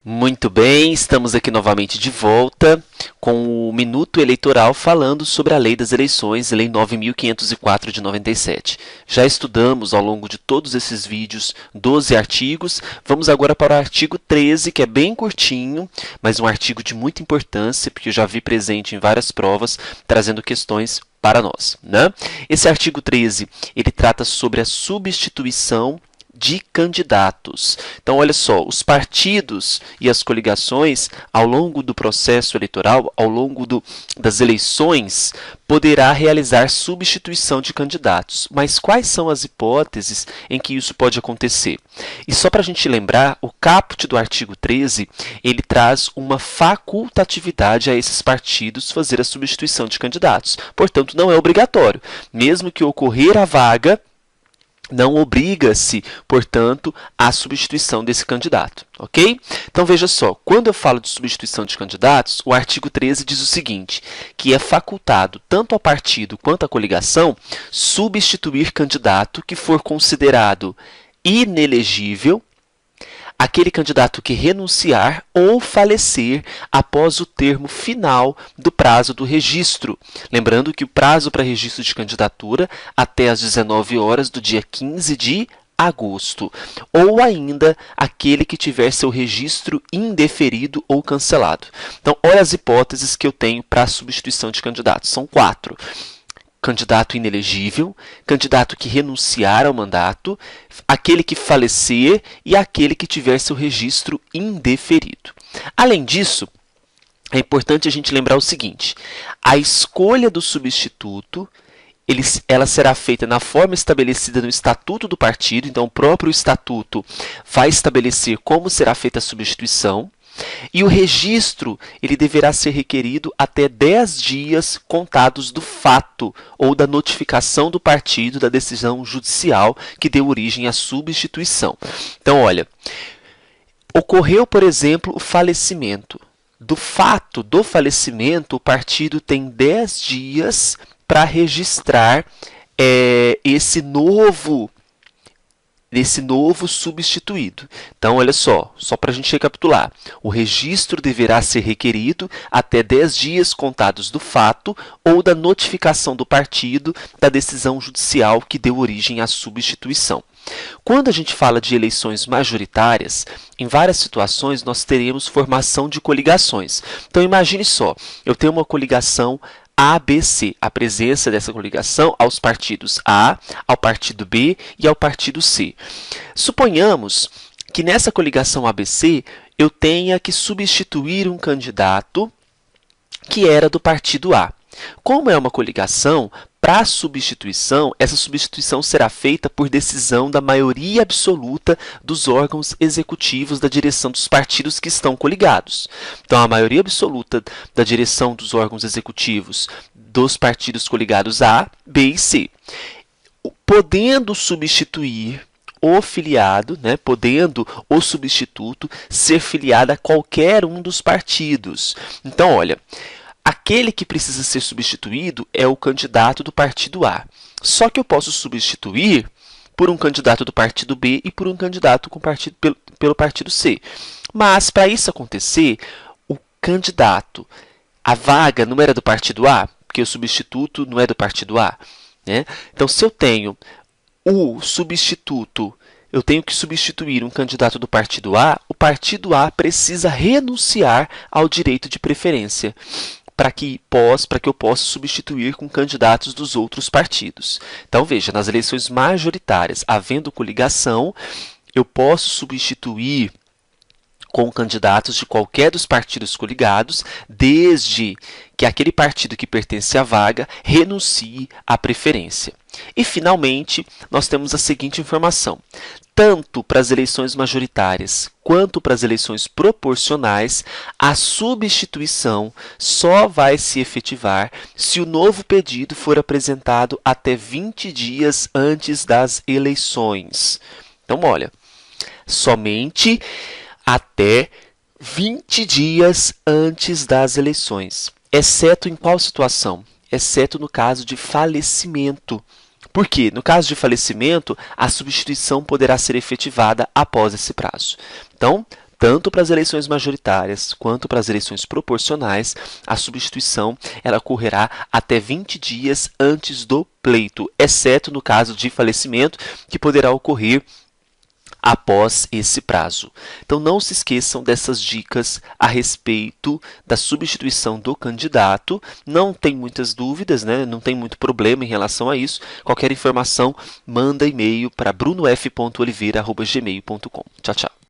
Muito bem, estamos aqui novamente de volta com o Minuto Eleitoral falando sobre a Lei das Eleições, Lei 9.504 de 97. Já estudamos ao longo de todos esses vídeos 12 artigos, vamos agora para o artigo 13, que é bem curtinho, mas um artigo de muita importância, porque eu já vi presente em várias provas, trazendo questões para nós, né? Esse artigo 13, ele trata sobre a substituição de candidatos. Então, olha só, os partidos e as coligações, ao longo do processo eleitoral, ao longo das eleições, poderá realizar substituição de candidatos. Mas quais são as hipóteses em que isso pode acontecer? E só para a gente lembrar, o caput do artigo 13, ele traz uma facultatividade a esses partidos fazer a substituição de candidatos. Portanto, não é obrigatório. Mesmo que ocorrer a vaga, não obriga-se, portanto, à substituição desse candidato, ok? Então, veja só, quando eu falo de substituição de candidatos, o artigo 13 diz o seguinte, que é facultado tanto ao partido quanto à coligação substituir candidato que for considerado inelegível, aquele candidato que renunciar ou falecer após o termo final do prazo do registro. Lembrando que o prazo para registro de candidatura até às 19 horas do dia 15 de agosto, ou ainda aquele que tiver seu registro indeferido ou cancelado. Então, olha as hipóteses que eu tenho para a substituição de candidatos. São 4. Candidato inelegível, candidato que renunciar ao mandato, aquele que falecer e aquele que tiver seu registro indeferido. Além disso, é importante a gente lembrar o seguinte, a escolha do substituto, ela será feita na forma estabelecida no Estatuto do Partido, então o próprio Estatuto vai estabelecer como será feita a substituição, e o registro ele deverá ser requerido até 10 dias contados do fato ou da notificação do partido da decisão judicial que deu origem à substituição. Então, olha, ocorreu, por exemplo, o falecimento. Do fato do falecimento, o partido tem 10 dias para registrar esse novo substituído. Então, olha só para a gente recapitular. O registro deverá ser requerido até 10 dias contados do fato ou da notificação do partido da decisão judicial que deu origem à substituição. Quando a gente fala de eleições majoritárias, em várias situações nós teremos formação de coligações. Então, imagine só, eu tenho uma coligação ABC, a presença dessa coligação aos partidos A, ao partido B e ao partido C. Suponhamos que nessa coligação ABC eu tenha que substituir um candidato que era do partido A. Como é uma coligação, para a substituição, essa substituição será feita por decisão da maioria absoluta dos órgãos executivos da direção dos partidos que estão coligados. Então, a maioria absoluta da direção dos órgãos executivos dos partidos coligados A, B e C. Podendo substituir o filiado, podendo o substituto ser filiado a qualquer um dos partidos. Então, olha, aquele que precisa ser substituído é o candidato do partido A. Só que eu posso substituir por um candidato do partido B e por um candidato pelo partido C. Mas, para isso acontecer, o candidato, a vaga não era do partido A, porque o substituto não é do partido A, né? Então, se eu tenho o substituto, eu tenho que substituir um candidato do partido A, o partido A precisa renunciar ao direito de preferência para que eu possa substituir com candidatos dos outros partidos. Então, veja, nas eleições majoritárias, havendo coligação, eu posso substituir com candidatos de qualquer dos partidos coligados, desde que aquele partido que pertence à vaga renuncie à preferência. E, finalmente, nós temos a seguinte informação. Tanto para as eleições majoritárias quanto para as eleições proporcionais, a substituição só vai se efetivar se o novo pedido for apresentado até 20 dias antes das eleições. Então, olha, somente até 20 dias antes das eleições. Exceto em qual situação? Exceto no caso de falecimento. Por quê? No caso de falecimento, a substituição poderá ser efetivada após esse prazo. Então, tanto para as eleições majoritárias quanto para as eleições proporcionais, a substituição ela ocorrerá até 20 dias antes do pleito, exceto no caso de falecimento, que poderá ocorrer após esse prazo. Então, não se esqueçam dessas dicas a respeito da substituição do candidato. Não tem muitas dúvidas, né? Não tem muito problema em relação a isso. Qualquer informação, manda e-mail para brunof.oliveira@gmail.com. Tchau, tchau.